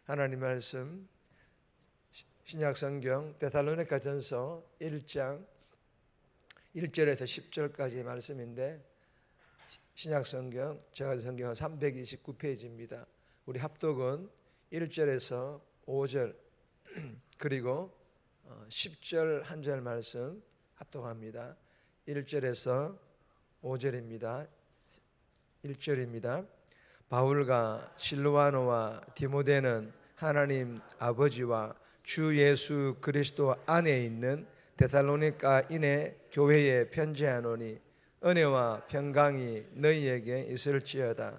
하나님 말씀 신약성경 데살로니가전서 1장 1절에서 10절까지의 말씀인데 신약성경 제가성경은 329페이지입니다. 우리 합독은 1절에서 5절 그리고 10절 한 절 말씀 합독합니다. 1절에서 5절입니다. 1절입니다. 바울과 실로아노와 디모데는 하나님 아버지와 주 예수 그리스도 안에 있는 데살로니가인의 교회에 편지하노니 은혜와 평강이 너희에게 있을지어다.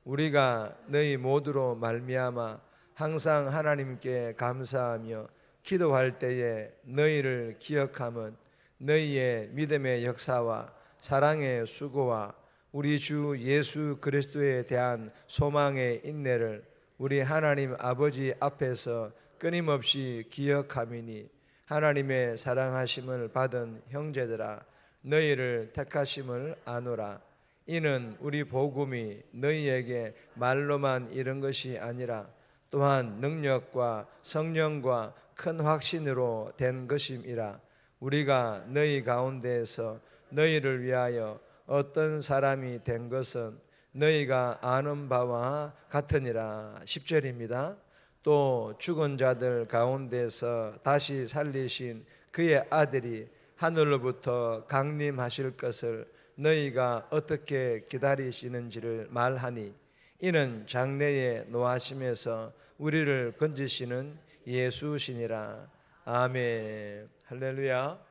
우리가 너희 모두로 말미암아 항상 하나님께 감사하며 기도할 때에 너희를 기억함은 너희의 믿음의 역사와 사랑의 수고와 우리 주 예수 그리스도에 대한 소망의 인내를 우리 하나님 아버지 앞에서 끊임없이 기억함이니 하나님의 사랑하심을 받은 형제들아 너희를 택하심을 아노라. 이는 우리 복음이 너희에게 말로만 이른 것이 아니라 또한 능력과 성령과 큰 확신으로 된 것임이라. 우리가 너희 가운데에서 너희를 위하여 어떤 사람이 된 것은 너희가 아는 바와 같으니라. 10절입니다. 또 죽은 자들 가운데서 다시 살리신 그의 아들이 하늘로부터 강림하실 것을 너희가 어떻게 기다리시는지를 말하니 이는 장래의 노하심에서 우리를 건지시는 예수시니라. 아멘. 할렐루야.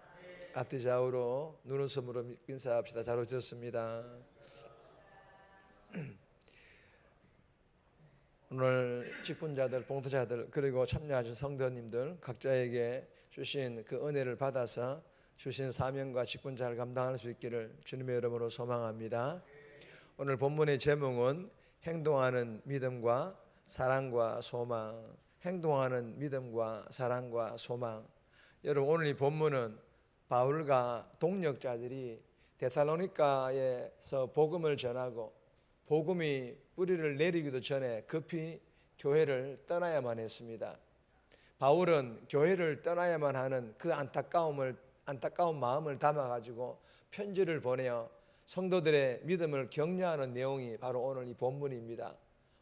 앞뒤 좌우로 눈 웃음으로 인사합시다. 잘 오셨습니다. 오늘 직분자들, 봉사자들 그리고 참여하신 성도님들 각자에게 주신 그 은혜를 받아서 주신 사명과 직분 잘 감당할 수 있기를 주님의 이름으로 소망합니다. 오늘 본문의 제목은 행동하는 믿음과 사랑과 소망. 행동하는 믿음과 사랑과 소망. 여러분 오늘 이 본문은 바울과 동역자들이 데살로니가에서 복음을 전하고 복음이 뿌리를 내리기도 전에 급히 교회를 떠나야만 했습니다. 바울은 교회를 떠나야만 하는 그 안타까운 마음을 담아가지고 편지를 보내어 성도들의 믿음을 격려하는 내용이 바로 오늘 이 본문입니다.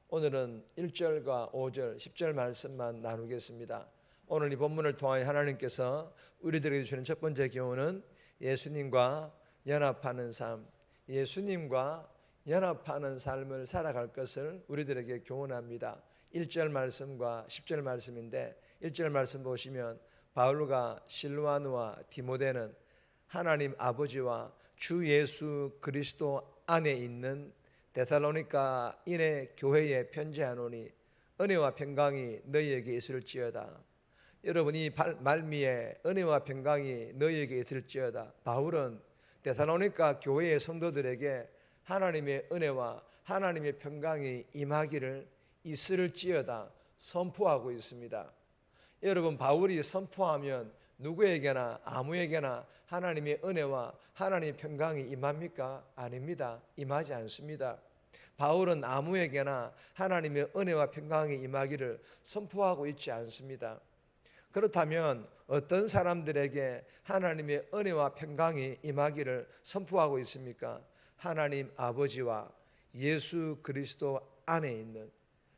오늘은 1절과 5절, 10절 말씀만 나누겠습니다. 오늘 이 본문을 통하여 하나님께서 우리들에게 주시는 첫 번째 교훈은 예수님과 연합하는 삶, 예수님과 연합하는 삶을 살아갈 것을 우리들에게 교훈합니다. 1절 말씀과 10절 말씀인데 1절 말씀 보시면 바울과 실로아노와 디모데는 하나님 아버지와 주 예수 그리스도 안에 있는 데살로니가인의 교회에 편지하노니 은혜와 평강이 너희에게 있을지어다. 여러분 이 말미에 은혜와 평강이 너희에게 있을지어다. 바울은 데살로니가 교회의 성도들에게 하나님의 은혜와 하나님의 평강이 임하기를 있을지어다 선포하고 있습니다. 여러분 바울이 선포하면 누구에게나 아무에게나 하나님의 은혜와 하나님의 평강이 임합니까? 아닙니다. 임하지 않습니다. 바울은 아무에게나 하나님의 은혜와 평강이 임하기를 선포하고 있지 않습니다. 그렇다면 어떤 사람들에게 하나님의 은혜와 평강이 임하기를 선포하고 있습니까? 하나님 아버지와 예수 그리스도 안에 있는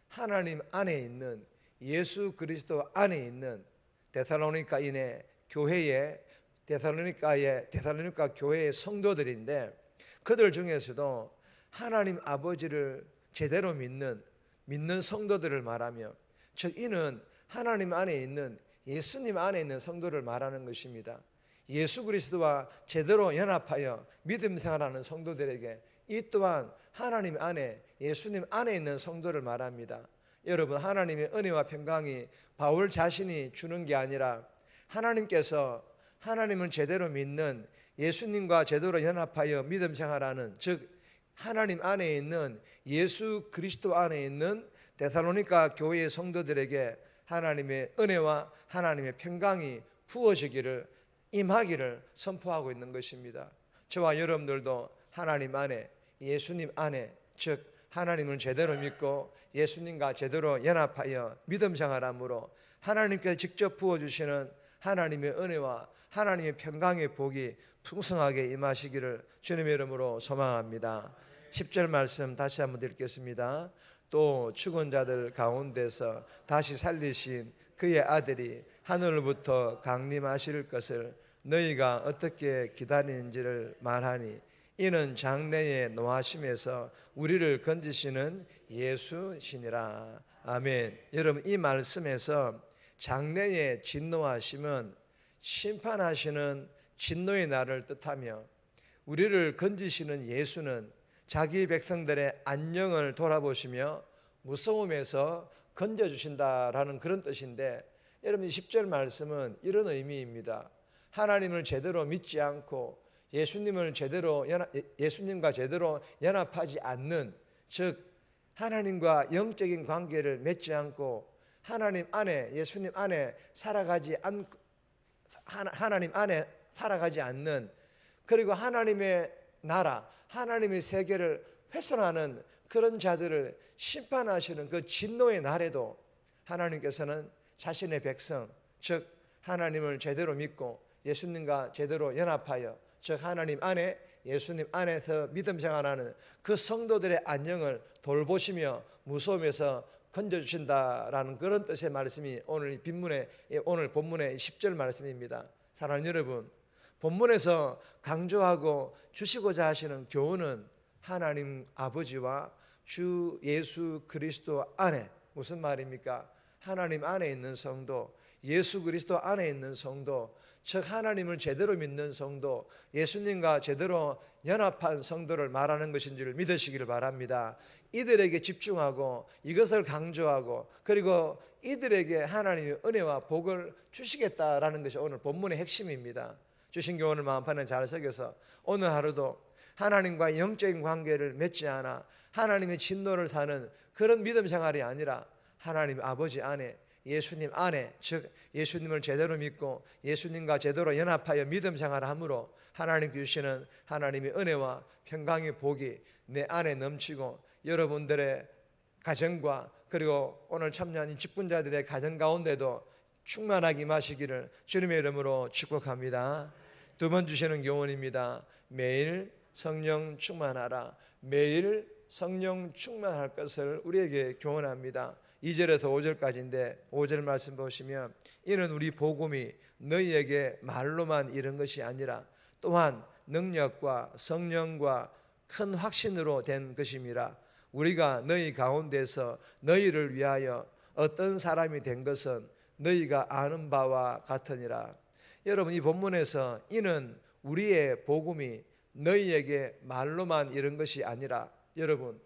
하나님 안에 있는 예수 그리스도 안에 있는 데살로니가인의 교회의 데살로니가 교회의 성도들인데 그들 중에서도 하나님 아버지를 제대로 믿는 성도들을 말하며 즉 이는 하나님 안에 있는 예수님 안에 있는 성도를 말하는 것입니다. 예수 그리스도와 제대로 연합하여 믿음 생활하는 성도들에게 이 또한 하나님 안에 예수님 안에 있는 성도를 말합니다. 여러분 하나님의 은혜와 평강이 바울 자신이 주는 게 아니라 하나님께서 하나님을 제대로 믿는 예수님과 제대로 연합하여 믿음 생활하는 즉 하나님 안에 있는 예수 그리스도 안에 있는 데살로니가 교회의 성도들에게 하나님의 은혜와 하나님의 평강이 부어지기를 임하기를 선포하고 있는 것입니다. 저와 여러분들도 하나님 안에 예수님 안에 즉 하나님을 제대로 믿고 예수님과 제대로 연합하여 믿음 생활함으로 하나님께서 직접 부어주시는 하나님의 은혜와 하나님의 평강의 복이 풍성하게 임하시기를 주님의 이름으로 소망합니다. 10절 말씀 다시 한번 읽겠습니다. 또 죽은 자들 가운데서 다시 살리신 그의 아들이 하늘로부터 강림하실 것을 너희가 어떻게 기다리는지를 말하니 이는 장래의 노하심에서 우리를 건지시는 예수시니라. 아멘. 여러분, 이 말씀에서 장래의 진노하심은 심판하시는 진노의 날을 뜻하며 우리를 건지시는 예수는 자기 백성들의 안녕을 돌아보시며 무서움에서 건져주신다라는 그런 뜻인데, 여러분 이 10절 말씀은 이런 의미입니다. 하나님을 제대로 믿지 않고 예수님과 제대로 연합하지 않는, 즉 하나님과 영적인 관계를 맺지 않고 하나님 안에, 예수님 안에 살아가지 않고 하나님 안에 살아가지 않는, 그리고 하나님의 나라, 하나님의 세계를 훼손하는 그런 자들을 심판하시는 그 진노의 날에도 하나님께서는 자신의 백성, 즉 하나님을 제대로 믿고 예수님과 제대로 연합하여, 즉 하나님 안에, 예수님 안에서 믿음 생활하는 그 성도들의 안녕을 돌보시며 무서움에서 건져주신다라는 그런 뜻의 말씀이 오늘 본문의 10절 말씀입니다. 사랑하는 여러분, 본문에서 강조하고 주시고자 하시는 교훈은 하나님 아버지와 주 예수 그리스도 안에, 무슨 말입니까? 하나님 안에 있는 성도, 예수 그리스도 안에 있는 성도, 즉 하나님을 제대로 믿는 성도, 예수님과 제대로 연합한 성도를 말하는 것인 줄 믿으시기를 바랍니다. 이들에게 집중하고 이것을 강조하고, 그리고 이들에게 하나님의 은혜와 복을 주시겠다라는 것이 오늘 본문의 핵심입니다. 주신 교훈을 마음판에 잘 새겨서 오늘 하루도 하나님과 영적인 관계를 맺지 않아 하나님의 진노를 사는 그런 믿음 생활이 아니라 하나님 아버지 안에, 예수님 안에, 즉 예수님을 제대로 믿고 예수님과 제대로 연합하여 믿음 생활함으로 하나님 주시는 하나님의 은혜와 평강의 복이 내 안에 넘치고 여러분들의 가정과, 그리고 오늘 참여한 직분자들의 가정 가운데도 충만하게 임하시기를 주님의 이름으로 축복합니다. 두 번 주시는 교훈입니다. 매일 성령 충만하라. 매일 성령 충만할 것을 우리에게 교훈합니다. 2절에서 5절까지인데 5절 말씀 보시면 이는 우리 복음이 너희에게 말로만 이른 것이 아니라 또한 능력과 성령과 큰 확신으로 된 것임이라. 우리가 너희 가운데서 너희를 위하여 어떤 사람이 된 것은 너희가 아는 바와 같으니라. 여러분, 이 본문에서 이는 우리의 복음이 너희에게 말로만 이른 것이 아니라, 여러분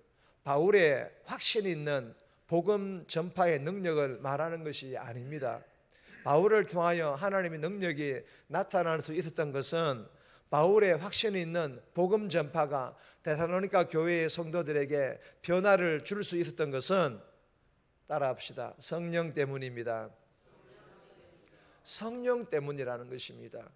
바울의 확신 있는 복음 전파의 능력을 말하는 것이 아닙니다. 바울을 통하여 하나님의 능력이 나타날 수 있었던 것은 바울의 확신이 있는 복음 전파가 데살로니가 교회의 성도들에게 변화를 줄 수 있었던 것은, 따라합시다, 성령 때문입니다. 성령 때문이라는 것입니다.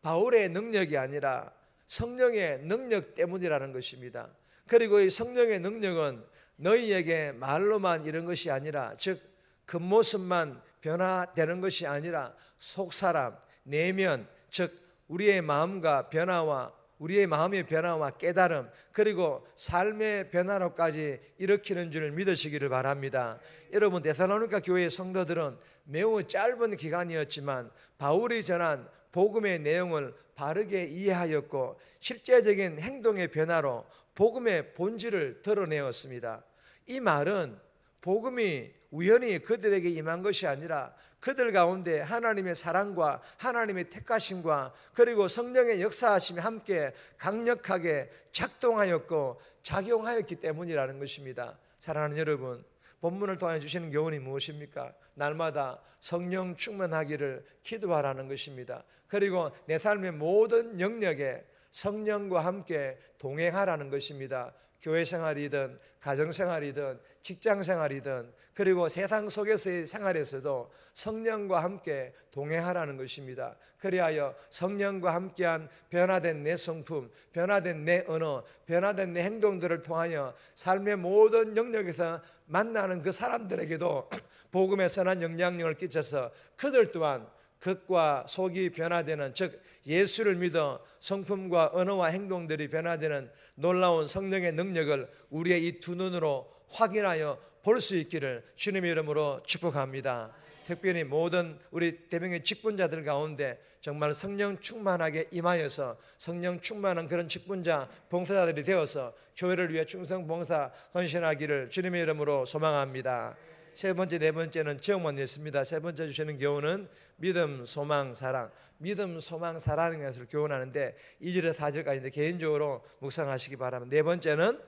바울의 능력이 아니라 성령의 능력 때문이라는 것입니다. 그리고 이 성령의 능력은 너희에게 말로만 이런 것이 아니라, 즉 겉모습만 변화되는 것이 아니라 속사람, 내면, 즉 우리의 마음과 변화와 우리의 마음의 변화와 깨달음, 그리고 삶의 변화로까지 일으키는 줄 믿으시기를 바랍니다. 여러분, 데살로니가 교회의 성도들은 매우 짧은 기간이었지만 바울이 전한 복음의 내용을 바르게 이해하였고 실제적인 행동의 변화로 복음의 본질을 드러내었습니다. 이 말은 복음이 우연히 그들에게 임한 것이 아니라 그들 가운데 하나님의 사랑과 하나님의 택하심과 그리고 성령의 역사하심이 함께 강력하게 작동하였고 작용하였기 때문이라는 것입니다. 사랑하는 여러분, 본문을 통해 주시는 교훈이 무엇입니까? 날마다 성령 충만하기를 기도하라는 것입니다. 그리고 내 삶의 모든 영역에 성령과 함께 동행하라는 것입니다. 교회 생활이든 가정 생활이든 직장 생활이든 그리고 세상 속에서의 생활에서도 성령과 함께 동행하라는 것입니다. 그리하여 성령과 함께한 변화된 내 성품, 변화된 내 언어, 변화된 내 행동들을 통하여 삶의 모든 영역에서 만나는 그 사람들에게도 복음의 선한 영향력을 끼쳐서 그들 또한 겉과 속이 변화되는, 즉 예수를 믿어 성품과 언어와 행동들이 변화되는 놀라운 성령의 능력을 우리의 이 두 눈으로 확인하여 볼 수 있기를 주님의 이름으로 축복합니다. 특별히 모든 우리 대명의 직분자들 가운데 정말 성령 충만하게 임하여서 성령 충만한 그런 직분자 봉사자들이 되어서 교회를 위해 충성 봉사 헌신하기를 주님의 이름으로 소망합니다. 세 번째, 네 번째는 제목만 있습니다. 세 번째 주시는 교훈은 믿음, 소망, 사랑. 믿음, 소망, 사랑하는 것을 교훈하는데 2절에서 4절까지인데 개인적으로 묵상하시기 바랍니다. 네 번째는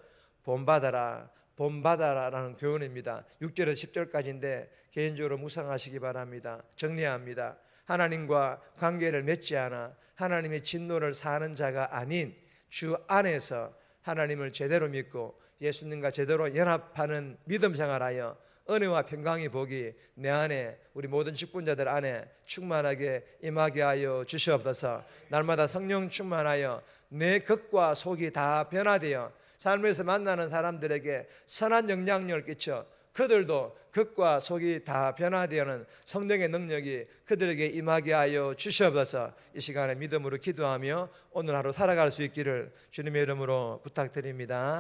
본받아라, 본받아라라는 교훈입니다. 6절에서 10절까지인데 개인적으로 묵상하시기 바랍니다. 정리합니다. 하나님과 관계를 맺지 않아 하나님의 진노를 사는 자가 아닌 주 안에서 하나님을 제대로 믿고 예수님과 제대로 연합하는 믿음 생활하여 은혜와 평강의 복이 내 안에, 우리 모든 직분자들 안에 충만하게 임하게 하여 주시옵소서. 날마다 성령 충만하여 내 겉과 속이 다 변화되어 삶에서 만나는 사람들에게 선한 영향력을 끼쳐 그들도 겉과 속이 다 변화되는 성령의 능력이 그들에게 임하게 하여 주시옵소서. 이 시간에 믿음으로 기도하며 오늘 하루 살아갈 수 있기를 주님의 이름으로 부탁드립니다.